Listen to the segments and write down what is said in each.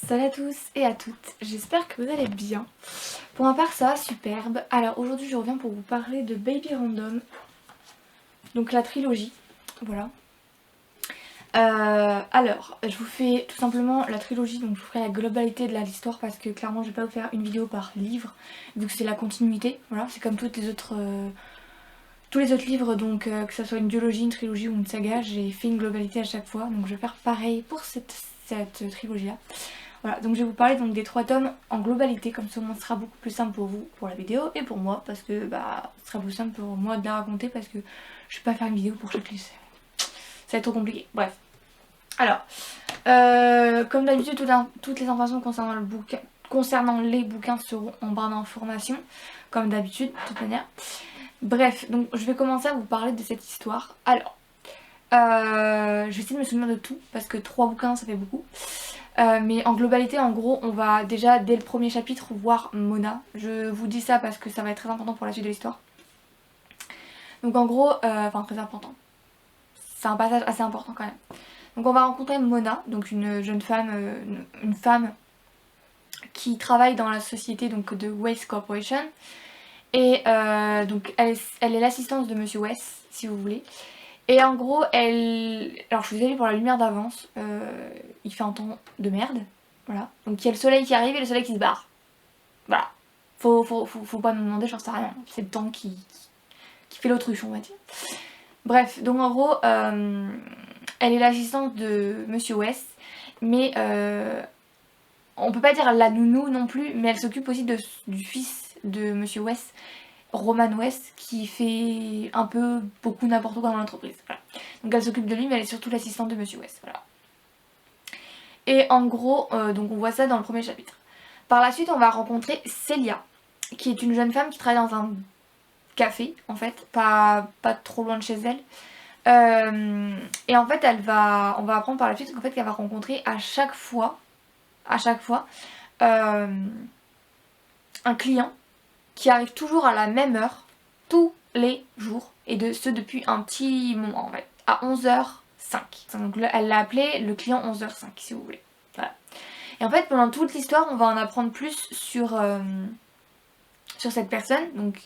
Salut à tous et à toutes, j'espère que vous allez bien. Pour ma part ça va superbe. Alors aujourd'hui je reviens pour vous parler de Baby Random, donc la trilogie, voilà. Alors je vous fais tout simplement la trilogie, donc je vous ferai la globalité de l'histoire parce que clairement je vais pas vous faire une vidéo par livre vu que c'est la continuité, voilà. C'est comme toutes les autres, tous les autres livres, donc que ce soit une duologie, une trilogie ou une saga, j'ai fait une globalité à chaque fois, donc je vais faire pareil pour cette trilogie là. Voilà, donc je vais vous parler donc des 3 tomes en globalité, comme ça ce sera beaucoup plus simple pour vous, pour la vidéo, et pour moi, parce que ce sera plus simple pour moi de la raconter, parce que je vais pas faire une vidéo pour chaque livre, ça va être trop compliqué. Bref. Alors, comme d'habitude, toutes les informations concernant les bouquins seront en barre d'informations, comme d'habitude, de toute manière. Bref, donc je vais commencer à vous parler de cette histoire. Alors, je vais essayer de me souvenir de tout, parce que 3 bouquins ça fait beaucoup. Mais en globalité, en gros, on va déjà dès le premier chapitre voir Mona. Je vous dis ça parce que ça va être très important pour la suite de l'histoire. Donc en gros, enfin très important. C'est un passage assez important quand même. Donc on va rencontrer Mona, donc une jeune femme, une femme qui travaille dans la société donc, de West Corporation. Et donc elle est l'assistante de Monsieur West, si vous voulez. Et en gros, alors je suis désolée pour la lumière d'avance, il fait un temps de merde, voilà. Donc il y a le soleil qui arrive et le soleil qui se barre. Voilà. Faut pas me demander, j'en sais rien. C'est le temps qui fait l'autruche, on va dire. Bref, donc en gros, elle est l'assistante de Monsieur West, mais on peut pas dire la nounou non plus, mais elle s'occupe aussi du fils de Monsieur West, Roman West, qui fait un peu beaucoup n'importe quoi dans l'entreprise. Voilà. Donc elle s'occupe de lui, mais elle est surtout l'assistante de Monsieur West. Voilà. Et en gros, donc on voit ça dans le premier chapitre. Par la suite, on va rencontrer Celia, qui est une jeune femme qui travaille dans un café, en fait, pas trop loin de chez elle. Et en fait, on va apprendre par la suite qu'en fait, qu'elle va rencontrer à chaque fois, un client qui arrive toujours à la même heure, tous les jours, et ce depuis un petit moment en fait, à 11h05. Donc elle l'a appelé le client 11h05 si vous voulez. Voilà. Et en fait pendant toute l'histoire on va en apprendre plus sur cette personne, donc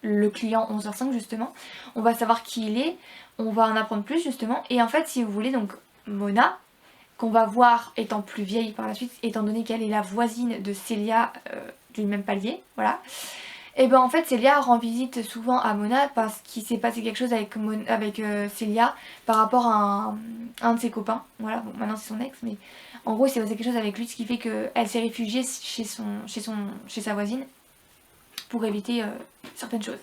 le client 11h05 justement. On va savoir qui il est, on va en apprendre plus justement. Et en fait si vous voulez donc Mona, qu'on va voir étant plus vieille par la suite, étant donné qu'elle est la voisine de Celia du même palier, voilà. Et ben en fait Celia rend visite souvent à Mona parce qu'il s'est passé quelque chose avec, Celia par rapport à un de ses copains. Voilà, bon maintenant c'est son ex, mais en gros il s'est passé quelque chose avec lui, ce qui fait qu'elle s'est réfugiée chez sa voisine pour éviter certaines choses.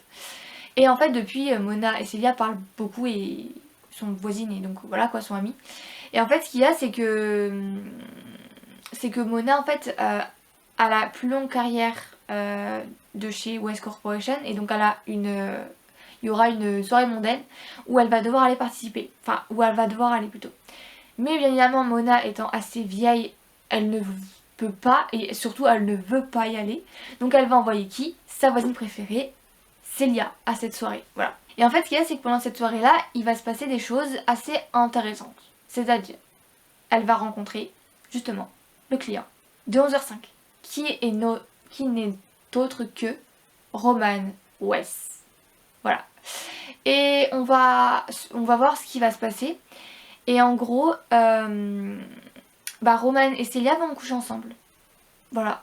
Et en fait depuis Mona et Celia parlent beaucoup et sont voisines et donc voilà quoi, sont amies. Et en fait ce qu'il y a c'est que Mona en fait a la plus longue carrière de chez West Corporation et donc il y aura une soirée mondaine où elle va devoir aller participer, enfin où elle va devoir aller plutôt. Mais bien évidemment Mona étant assez vieille, elle ne peut pas et surtout elle ne veut pas y aller. Donc elle va envoyer qui? Sa voisine préférée, Celia, à cette soirée. Voilà. Et en fait ce qu'il y a c'est que pendant cette soirée là, il va se passer des choses assez intéressantes. C'est-à-dire, elle va rencontrer justement le client de 11h05 qui n'est autre que Roman West. Voilà. Et on va voir ce qui va se passer. Et en gros, Roman et Celia vont coucher ensemble. Voilà.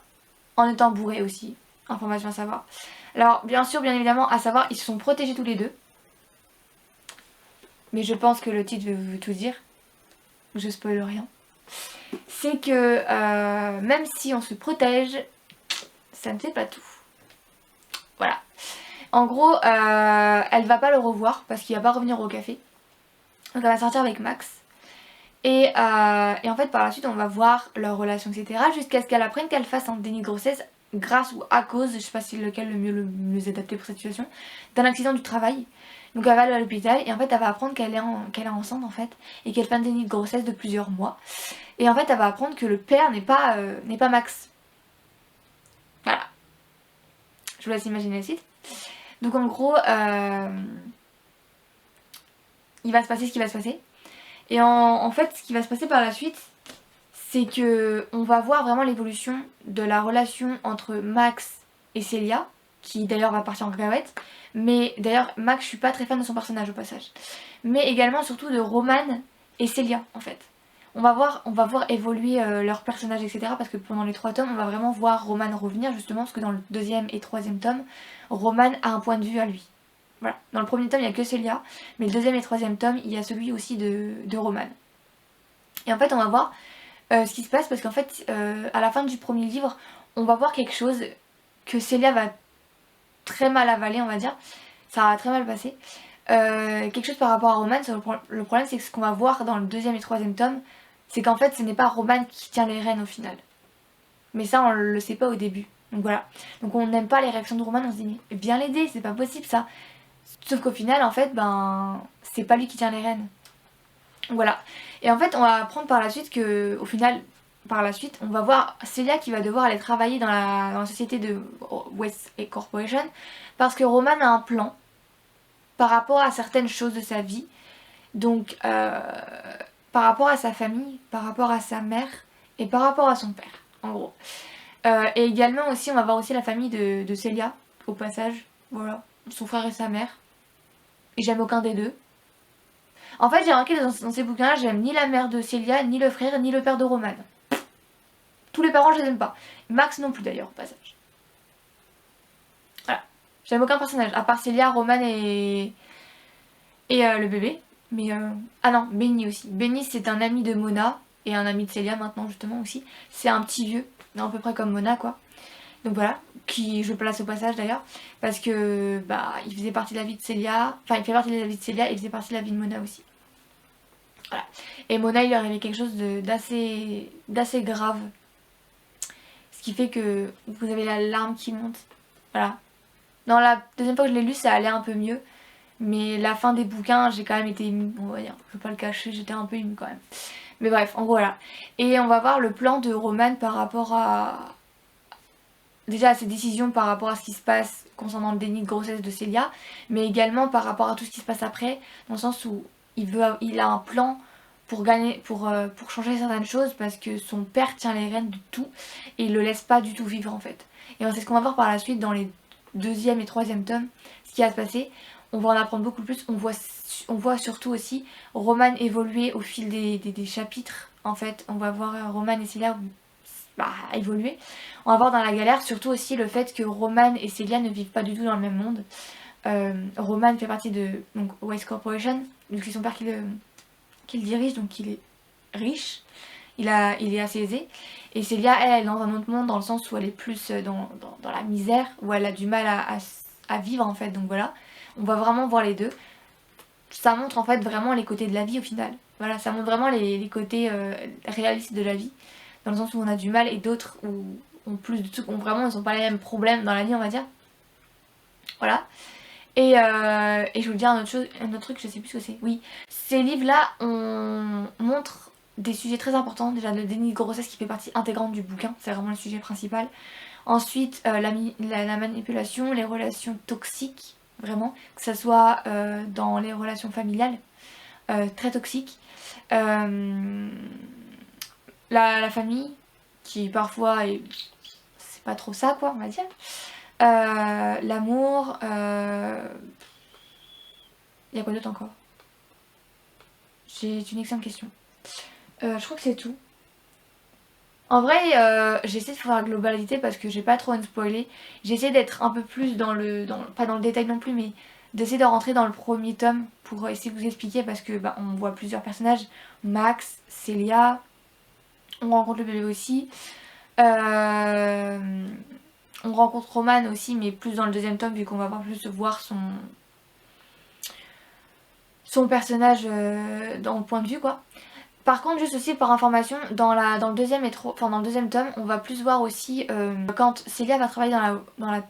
En étant bourrés aussi. Information à savoir. Alors, bien sûr, bien évidemment, à savoir, ils se sont protégés tous les deux. Mais je pense que le titre veut vous tout dire. Je spoil rien. C'est que même si on se protège, ça ne fait pas tout. Voilà. En gros, elle va pas le revoir parce qu'il va pas revenir au café. Donc elle va sortir avec Max. Et en fait par la suite on va voir leur relation etc. Jusqu'à ce qu'elle apprenne qu'elle fasse un déni de grossesse grâce ou à cause, je sais pas si lequel le mieux adapté pour cette situation, d'un accident du travail. Donc elle va aller à l'hôpital et en fait elle va apprendre qu'elle est enceinte en fait. Et qu'elle fait un déni de grossesse de plusieurs mois. Et en fait elle va apprendre que le père n'est pas Max. Voilà. Je vous laisse imaginer le site. Donc en gros, il va se passer ce qui va se passer. Et en fait, ce qui va se passer par la suite, c'est que on va voir vraiment l'évolution de la relation entre Max et Celia, qui d'ailleurs va partir en cacahuète. Mais d'ailleurs, Max, je suis pas très fan de son personnage au passage. Mais également surtout de Roman et Celia en fait. On va voir évoluer leurs personnages, etc. Parce que pendant les 3 tomes, on va vraiment voir Roman revenir justement, parce que dans le 2e et 3e tome, Roman a un point de vue à lui. Voilà. Dans le 1er tome, il n'y a que Celia, mais le 2e et 3e tome, il y a celui aussi de Roman. Et en fait, on va voir ce qui se passe, parce qu'en fait, à la fin du premier livre, on va voir quelque chose que Celia va très mal avaler, on va dire. Ça va très mal passer. Quelque chose par rapport à Roman, le problème c'est que ce qu'on va voir dans le 2e et 3e tome, c'est qu'en fait ce n'est pas Roman qui tient les rênes au final. Mais ça on le sait pas au début. Donc voilà. Donc on n'aime pas les réactions de Roman, on se dit mais viens l'aider, c'est pas possible ça. Sauf qu'au final en fait ben c'est pas lui qui tient les rênes. Voilà. Et en fait on va apprendre par la suite que au final par la suite on va voir Celia qui va devoir aller travailler dans la société de West Corporation parce que Roman a un plan par rapport à certaines choses de sa vie. Donc par rapport à sa famille, par rapport à sa mère et par rapport à son père, en gros. Et également aussi, on va voir aussi la famille de Celia, au passage. Voilà, son frère et sa mère. Et j'aime aucun des deux. En fait, j'ai remarqué dans ces bouquins-là, j'aime ni la mère de Celia, ni le frère, ni le père de Roman. Tous les parents, je les aime pas. Max non plus d'ailleurs, au passage. Voilà. J'aime aucun personnage, à part Celia, Roman et le bébé. Mais ah non, Benny aussi. Benny c'est un ami de Mona et un ami de Celia maintenant justement aussi. C'est un petit vieux, à peu près comme Mona quoi. Donc voilà, qui je place au passage d'ailleurs. Parce que bah il faisait partie de la vie de Celia. Enfin il fait partie de la vie de Celia et il faisait partie de la vie de Mona aussi. Voilà. Et Mona il lui arrivait quelque chose d'assez grave. Ce qui fait que vous avez la larme qui monte. Voilà. Dans la deuxième fois que je l'ai lu ça allait un peu mieux. Mais la fin des bouquins, j'ai quand même été émue, on va dire. Je vais pas le cacher, j'étais un peu émue quand même. Mais bref, en gros voilà. Et on va voir le plan de Roman par rapport à... Déjà à ses décisions par rapport à ce qui se passe concernant le déni de grossesse de Celia. Mais également par rapport à tout ce qui se passe après. Dans le sens où il a un plan pour changer certaines choses. Parce que son père tient les rênes de tout. Et il le laisse pas du tout vivre en fait. Et c'est ce qu'on va voir par la suite dans les 2e et 3e tomes. Ce qui va se passer. On va en apprendre beaucoup plus, on voit surtout aussi Roman évoluer au fil des chapitres. En fait, on va voir Roman et Celia évoluer. On va voir dans la galère surtout aussi le fait que Roman et Celia ne vivent pas du tout dans le même monde. Roman fait partie de West Corporation, donc c'est son père qui le dirige, donc il est riche, il est assez aisé. Et Celia, elle est dans un autre monde dans le sens où elle est plus dans la misère, où elle a du mal à vivre en fait, donc voilà. On va vraiment voir les deux. Ça montre en fait vraiment les côtés de la vie au final. Voilà, ça montre vraiment les côtés réalistes de la vie. Dans le sens où on a du mal et d'autres où ont plus de trucs, vraiment ils n'ont pas les mêmes problèmes dans la vie on va dire. Voilà. Et je vous dis un autre truc, je sais plus ce que c'est. Oui, ces livres-là, on montre des sujets très importants. Déjà le déni de grossesse qui fait partie intégrante du bouquin, c'est vraiment le sujet principal. Ensuite, la manipulation, les relations toxiques. Vraiment, que ce soit dans les relations familiales, très toxiques. La famille, qui parfois c'est pas trop ça quoi, on va dire. L'amour, il y a quoi d'autre encore? J'ai une excellente question. Je crois que c'est tout. En vrai, j'ai essayé de faire la globalité parce que j'ai pas trop à me spoiler. J'ai essayé d'être un peu plus pas dans le détail non plus, mais d'essayer de rentrer dans le premier tome pour essayer de vous expliquer parce que on voit plusieurs personnages. Max, Celia, on rencontre le bébé aussi. On rencontre Roman aussi, mais plus dans le 2e tome vu qu'on va plus voir son personnage dans le point de vue quoi. Par contre, juste aussi par information, dans le 2e tome, on va plus voir aussi quand Celia va travailler dans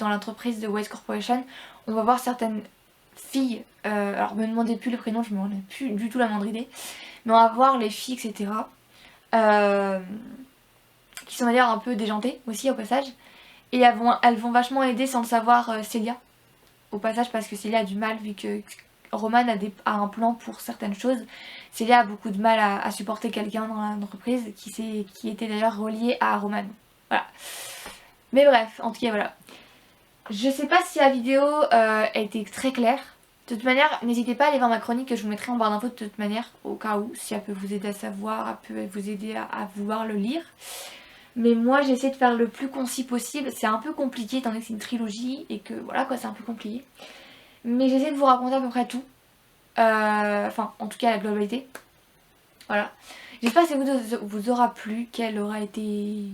l'entreprise de West Corporation, on va voir certaines filles, alors me demandez plus le prénom, je me remets plus du tout la moindre idée, mais on va voir les filles, etc. Qui sont d'ailleurs un peu déjantées aussi au passage, et elles vont vachement aider sans le savoir Celia, au passage parce que Celia a du mal vu que Roman a un plan pour certaines choses. Célia a beaucoup de mal à supporter quelqu'un dans l'entreprise qui était d'ailleurs relié à Roman. Voilà. Mais bref, en tout cas voilà. Je sais pas si la vidéo a été très claire. De toute manière, n'hésitez pas à aller voir ma chronique que je vous mettrai en barre d'infos de toute manière, au cas où, si elle peut vous aider à savoir, elle peut vous aider à vouloir le lire. Mais moi j'essaie de faire le plus concis possible. C'est un peu compliqué étant donné que c'est une trilogie et que voilà quoi, c'est un peu compliqué. Mais j'essaie de vous raconter à peu près tout. Enfin, en tout cas la globalité. Voilà. J'espère que ça vous aura plu, qu'elle aura été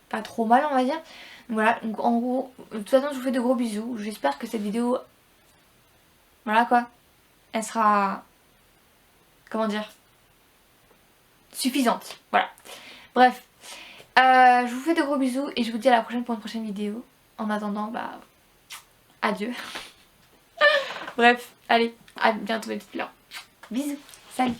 pas trop mal on va dire. Voilà, donc en gros, de toute façon je vous fais de gros bisous. J'espère que cette vidéo, voilà quoi, elle sera, comment dire, suffisante. Voilà. Bref, je vous fais de gros bisous et je vous dis à la prochaine pour une prochaine vidéo. En attendant, bah, adieu. Bref, allez, à bientôt mes petits plans. Bisous, salut.